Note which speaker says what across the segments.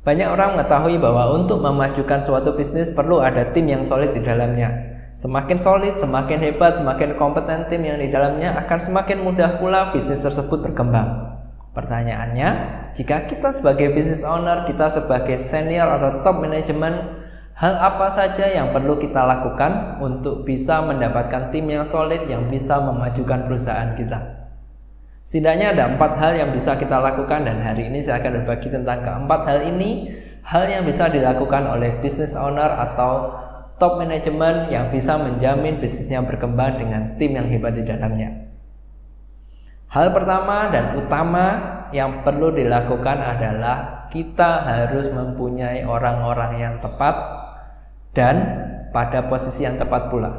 Speaker 1: Banyak orang mengetahui bahwa untuk memajukan suatu bisnis perlu ada tim yang solid di dalamnya. Semakin solid, semakin hebat, semakin kompeten tim yang di dalamnya, akan semakin mudah pula bisnis tersebut berkembang. Pertanyaannya, jika kita sebagai business owner, kita sebagai senior atau top manajemen, hal apa saja yang perlu kita lakukan untuk bisa mendapatkan tim yang solid yang bisa memajukan perusahaan kita? Setidaknya ada 4 hal yang bisa kita lakukan, dan hari ini saya akan berbagi tentang keempat hal ini. Hal yang bisa dilakukan oleh business owner atau top manajemen yang bisa menjamin bisnisnya berkembang dengan tim yang hebat di dalamnya. Hal pertama dan utama yang perlu dilakukan adalah kita harus mempunyai orang-orang yang tepat dan pada posisi yang tepat pula.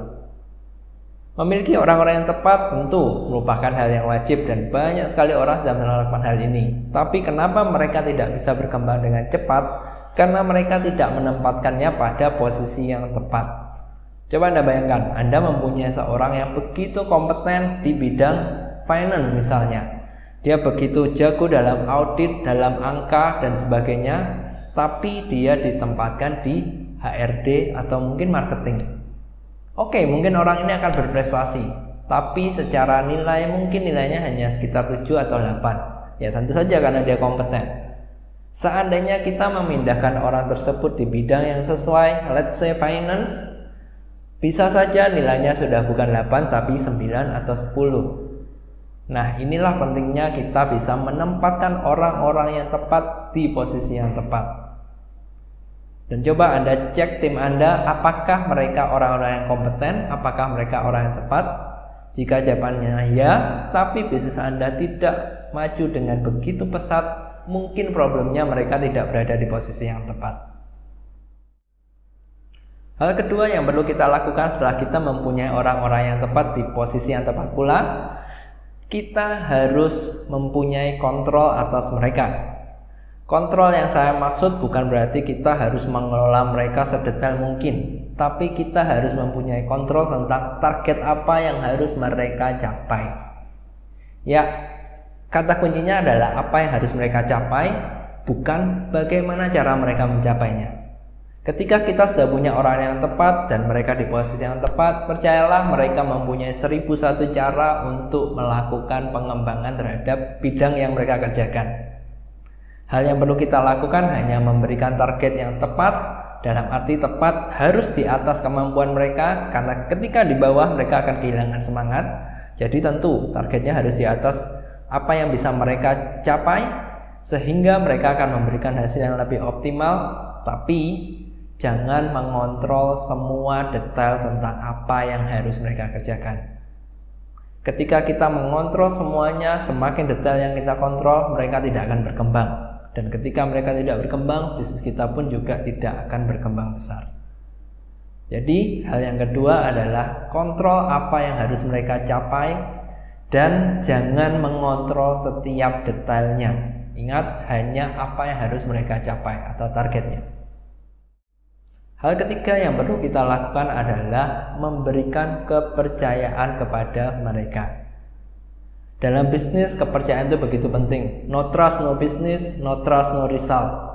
Speaker 1: Memiliki orang-orang yang tepat tentu merupakan hal yang wajib, dan banyak sekali orang sedang melakukan hal ini. Tapi kenapa mereka tidak bisa berkembang dengan cepat? Karena mereka tidak menempatkannya pada posisi yang tepat. Coba Anda bayangkan, Anda mempunyai seorang yang begitu kompeten di bidang finance misalnya. Dia begitu jago dalam audit, dalam angka dan sebagainya, tapi dia ditempatkan di HRD atau mungkin marketing. Oke, mungkin orang ini akan berprestasi, tapi secara nilai mungkin nilainya hanya sekitar 7 atau 8. Ya tentu saja karena dia kompeten. Seandainya kita memindahkan orang tersebut di bidang yang sesuai, let's say finance, bisa saja nilainya sudah bukan 8 tapi 9 atau 10. Nah, inilah pentingnya kita bisa menempatkan orang-orang yang tepat di posisi yang tepat. Dan coba Anda cek tim Anda, apakah mereka orang-orang yang kompeten, apakah mereka orang yang tepat. Jika jawabannya ya, tapi bisnis Anda tidak maju dengan begitu pesat, mungkin problemnya mereka tidak berada di posisi yang tepat. Hal kedua yang perlu kita lakukan setelah kita mempunyai orang-orang yang tepat di posisi yang tepat pula, kita harus mempunyai kontrol atas mereka. Kontrol yang saya maksud bukan berarti kita harus mengelola mereka sedetail mungkin, tapi kita harus mempunyai kontrol tentang target apa yang harus mereka capai. Ya, kata kuncinya adalah apa yang harus mereka capai, bukan bagaimana cara mereka mencapainya. Ketika kita sudah punya orang yang tepat dan mereka di posisi yang tepat, percayalah mereka mempunyai 1001 cara untuk melakukan pengembangan terhadap bidang yang mereka kerjakan. Hal yang perlu kita lakukan hanya memberikan target yang tepat, dalam arti tepat harus di atas kemampuan mereka, karena ketika di bawah mereka akan kehilangan semangat. Jadi tentu targetnya harus di atas apa yang bisa mereka capai, sehingga mereka akan memberikan hasil yang lebih optimal. Tapi jangan mengontrol semua detail tentang apa yang harus mereka kerjakan. Ketika kita mengontrol semuanya, semakin detail yang kita kontrol, mereka tidak akan berkembang. Dan ketika mereka tidak berkembang, bisnis kita pun juga tidak akan berkembang besar. Jadi hal yang kedua adalah kontrol apa yang harus mereka capai, dan jangan mengontrol setiap detailnya. Ingat, hanya apa yang harus mereka capai atau targetnya. Hal ketiga yang perlu kita lakukan adalah memberikan kepercayaan kepada mereka. Dalam bisnis, kepercayaan itu begitu penting. No trust, no business. No trust, no result.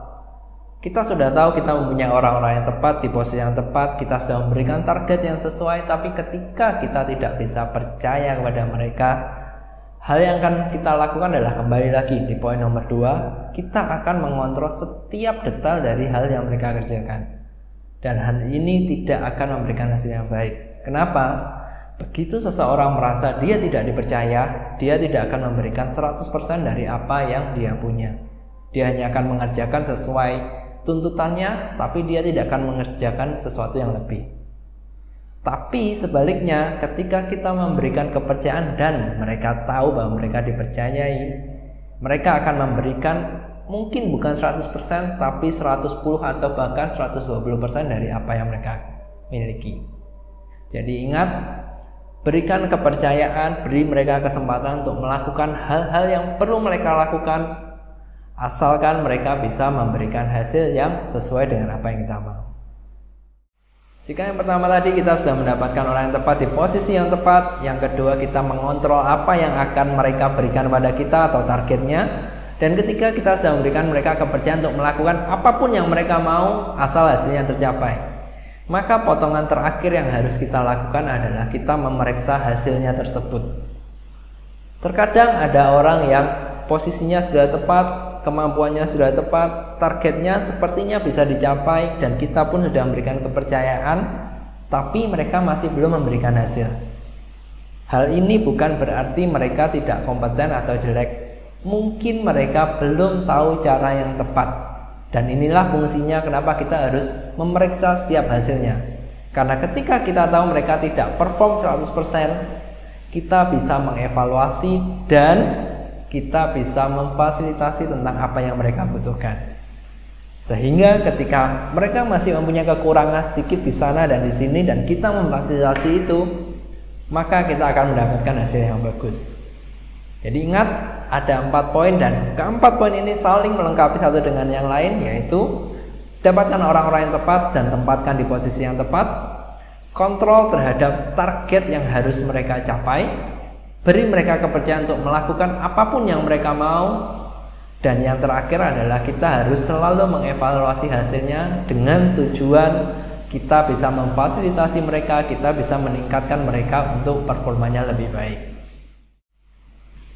Speaker 1: Kita sudah tahu kita mempunyai orang-orang yang tepat di posisi yang tepat, kita sudah memberikan target yang sesuai, tapi ketika kita tidak bisa percaya kepada mereka, hal yang akan kita lakukan adalah kembali lagi di poin nomor 2, kita akan mengontrol setiap detail dari hal yang mereka kerjakan. Dan hal ini tidak akan memberikan hasil yang baik. Kenapa? Begitu seseorang merasa dia tidak dipercaya, dia tidak akan memberikan 100% dari apa yang dia punya. Dia hanya akan mengerjakan sesuai tuntutannya, tapi dia tidak akan mengerjakan sesuatu yang lebih. Tapi sebaliknya, ketika kita memberikan kepercayaan dan mereka tahu bahwa mereka dipercayai, mereka akan memberikan mungkin bukan 100%, tapi 110 atau bahkan 120% dari apa yang mereka miliki. Jadi ingat, berikan kepercayaan, beri mereka kesempatan untuk melakukan hal-hal yang perlu mereka lakukan, asalkan mereka bisa memberikan hasil yang sesuai dengan apa yang kita mau. Jika yang pertama tadi kita sudah mendapatkan orang yang tepat di posisi yang tepat, yang kedua kita mengontrol apa yang akan mereka berikan pada kita atau targetnya, Dan ketika kita sudah memberikan mereka kepercayaan untuk melakukan apapun yang mereka mau asal hasilnya tercapai, maka potongan terakhir yang harus kita lakukan adalah kita memeriksa hasilnya tersebut. Terkadang ada orang yang posisinya sudah tepat, kemampuannya sudah tepat, targetnya sepertinya bisa dicapai, dan kita pun sudah memberikan kepercayaan, tapi mereka masih belum memberikan hasil. Hal ini bukan berarti mereka tidak kompeten atau jelek. Mungkin mereka belum tahu cara yang tepat. Dan inilah fungsinya kenapa kita harus memeriksa setiap hasilnya. Karena ketika kita tahu mereka tidak perform 100%, kita bisa mengevaluasi dan kita bisa memfasilitasi tentang apa yang mereka butuhkan. Sehingga ketika mereka masih mempunyai kekurangan sedikit di sana dan di sini dan kita memfasilitasi itu, maka kita akan mendapatkan hasil yang bagus. Jadi ingat, ada 4 poin dan keempat poin ini saling melengkapi satu dengan yang lain, yaitu dapatkan orang-orang yang tepat dan tempatkan di posisi yang tepat, kontrol terhadap target yang harus mereka capai, beri mereka kepercayaan untuk melakukan apapun yang mereka mau, dan yang terakhir adalah kita harus selalu mengevaluasi hasilnya dengan tujuan kita bisa memfasilitasi mereka, kita bisa meningkatkan mereka untuk performanya lebih baik.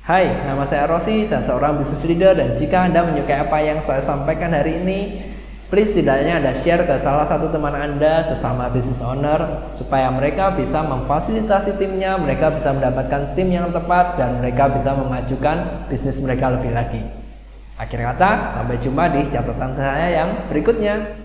Speaker 1: Hai, nama saya Rossi, saya seorang business leader, dan jika Anda menyukai apa yang saya sampaikan hari ini, please tidaknya Anda share ke salah satu teman Anda sesama business owner supaya mereka bisa memfasilitasi timnya, mereka bisa mendapatkan tim yang tepat, dan mereka bisa memajukan bisnis mereka lebih lagi. Akhir kata, sampai jumpa di catatan saya yang berikutnya.